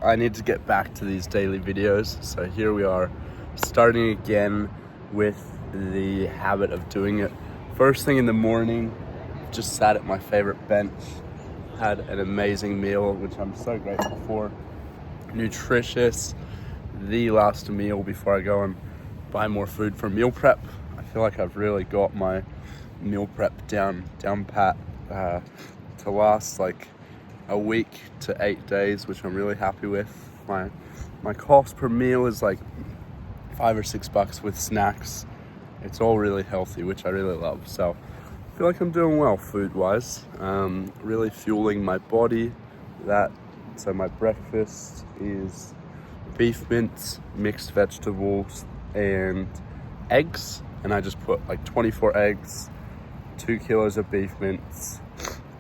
I need to get back to these daily videos. So here we are, starting again with the habit of doing it first thing in the morning. Just sat at my favorite bench, had an amazing meal, which I'm so grateful for. Nutritious, the last meal before I go and buy more food for meal prep. I feel like I've really got my meal prep down pat to last like a week to 8 days, which I'm really happy with. My cost per meal is like $5 or $6 with snacks. It's all really healthy, which I really love. So I feel like I'm doing well food-wise. Really fueling my body. So my breakfast is beef mince, mixed vegetables, and eggs. And I just put like 24 eggs, 2 kilos of beef mince,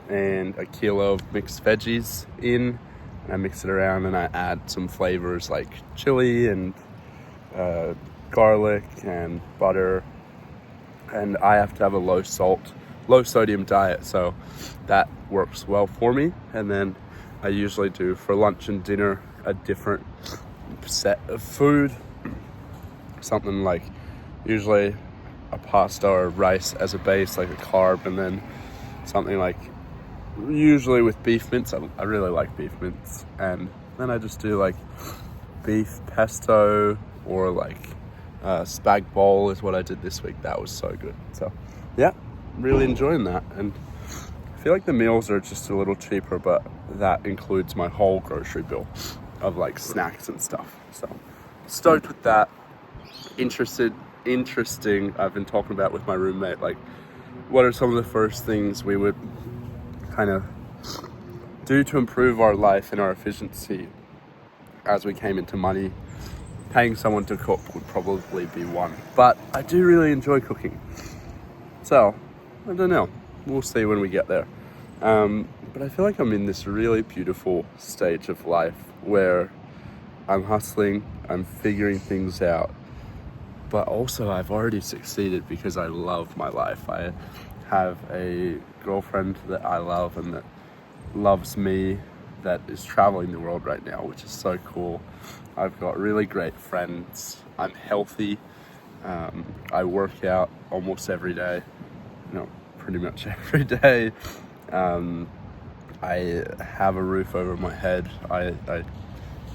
and a kilo of mixed veggies in. And I mix it around and I add some flavors like chili and garlic and butter. And I have to have a low sodium diet, so that works well for me. And then I usually do for lunch and dinner a different set of food, something like usually a pasta or rice as a base, like a carb, and then something like usually with beef mince. I really like beef mince, and then I just do like beef pesto or like spag bowl is what I did this week. That was so good. So yeah, really enjoying that. And I feel like the meals are just a little cheaper, but that includes my whole grocery bill of like snacks and stuff. So stoked with that. Interesting. I've been talking about with my roommate, like what are some of the first things we would kind of do to improve our life and our efficiency as we came into money. Paying someone to cook would probably be one, but I do really enjoy cooking. So, I don't know. We'll see when we get there. But I feel like I'm in this really beautiful stage of life where I'm hustling, I'm figuring things out, but also I've already succeeded because I love my life. I have a girlfriend that I love and that loves me, that is traveling the world right now, which is so cool. I've got really great friends. I'm healthy. I work out almost every day, pretty much every day. I have a roof over my head. I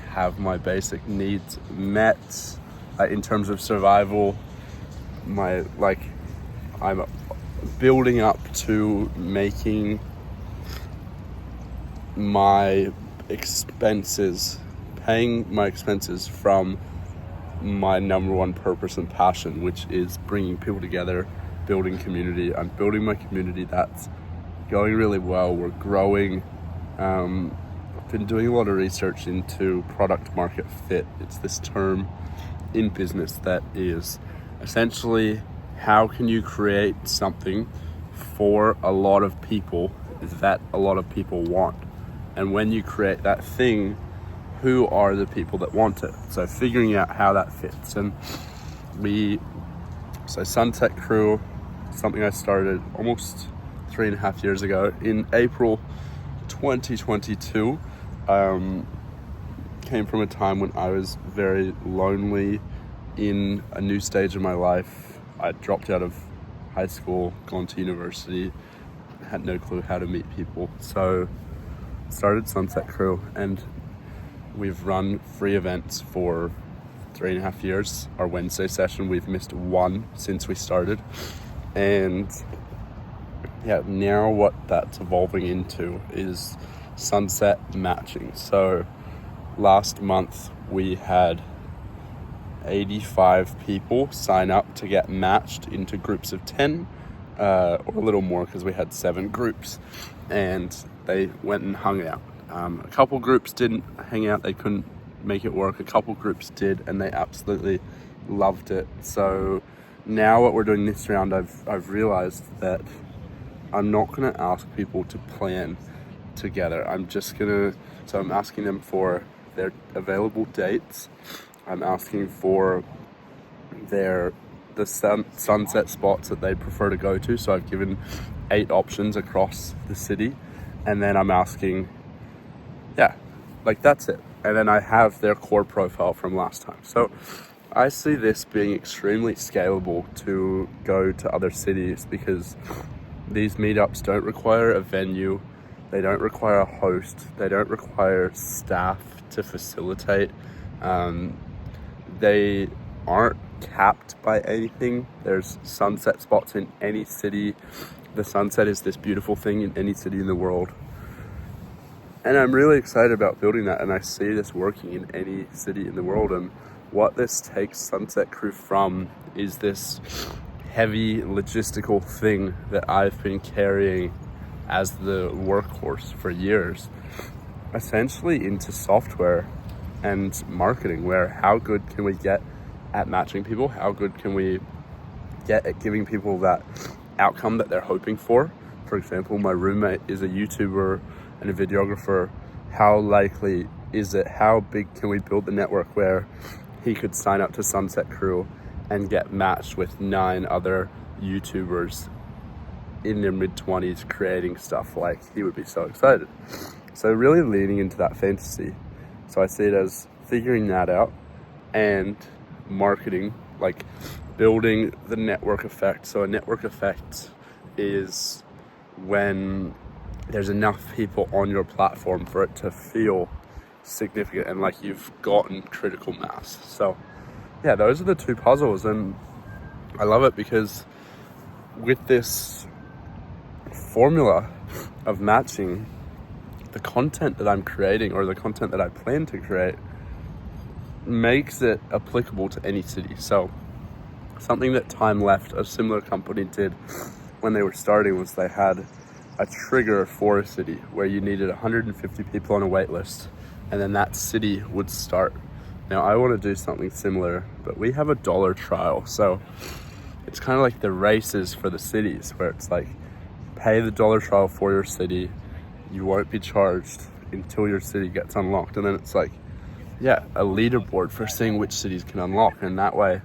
have my basic needs met in terms of survival. I'm building up to making my expenses, paying my expenses from my number one purpose and passion, which is bringing people together, building community. I'm building my community. That's going really well. We're growing. I've been doing a lot of research into product market fit. It's this term in business that is essentially how can you create something for a lot of people that a lot of people want. And when you create that thing, who are the people that want it? So figuring out how that fits. And Sunset Crew, something I started almost 3.5 years ago in April 2022, came from a time when I was very lonely in a new stage of my life. I dropped out of high school, gone to university, had no clue how to meet people. So started Sunset Crew, and we've run free events for 3.5 years. Our Wednesday session, we've missed one since we started. And yeah, now what that's evolving into is sunset matching. So last month we had 85 people sign up to get matched into groups of 10, or a little more because we had 7 groups, and they went and hung out. A couple groups didn't hang out, they couldn't make it work. A couple groups did, and they absolutely loved it. So now what we're doing this round, I've realized that I'm not going to ask people to plan together. I'm asking them for their available dates. I'm asking for the sunset spots that they prefer to go to. So I've given 8 options across the city, and then I'm asking, that's it. and then I have their core profile from last time. So I see this being extremely scalable to go to other cities, because these meetups don't require a venue, they don't require a host, they don't require staff to facilitate. They aren't capped by anything. There's sunset spots in any city. The sunset is this beautiful thing in any city in the world. And I'm really excited about building that, and I see this working in any city in the world. And what this takes Sunset Crew from is this heavy logistical thing that I've been carrying as the workhorse for years, essentially into software and marketing, where how good can we get at matching people? How good can we get at giving people that outcome that they're hoping for? For example, my roommate is a YouTuber and a videographer. How likely is it? How big can we build the network where he could sign up to Sunset Crew and get matched with 9 other YouTubers in their mid-20s creating stuff? Like, he would be so excited. So really leaning into that fantasy. So I see it as figuring that out and marketing, like building the network effect. So a network effect is when there's enough people on your platform for it to feel significant and like you've gotten critical mass. So yeah, those are the 2 puzzles, and I love it because with this formula of matching, the content that I'm creating, or the content that I plan to create, makes it applicable to any city. So something that Time Left, a similar company, did when they were starting was they had a trigger for a city where you needed 150 people on a wait list, and then that city would start. Now I want to do something similar, but we have a $1 trial. So it's kind of like the races for the cities, where it's like, pay the $1 trial for your city, you won't be charged until your city gets unlocked. And then it's like, yeah, a leaderboard for seeing which cities can unlock, and that way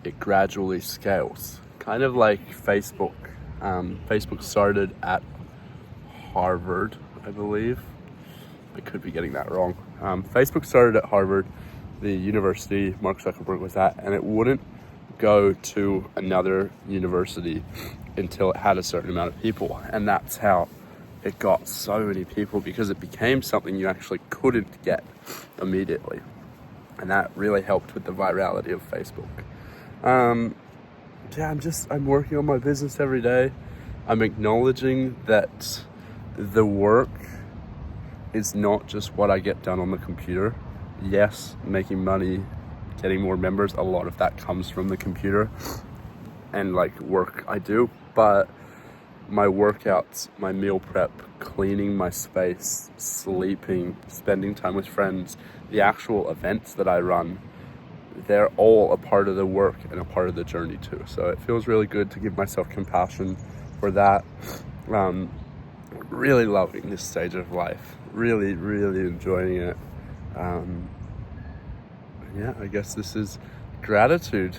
it gradually scales. Kind of like Facebook. Facebook started at Harvard, I believe. I could be getting that wrong. Facebook started at Harvard, the university Mark Zuckerberg was at, and it wouldn't go to another university until it had a certain amount of people. And that's how it got so many people, because it became something you actually couldn't get immediately. And that really helped with the virality of Facebook. I'm working on my business every day. I'm acknowledging that the work is not just what I get done on the computer. Yes, making money, getting more members, a lot of that comes from the computer and like work I do, but my workouts, my meal prep, cleaning my space, sleeping, spending time with friends, the actual events that I run, they're all a part of the work and a part of the journey too. So it feels really good to give myself compassion for that. Really loving this stage of life, really enjoying it. Yeah, I guess this is gratitude.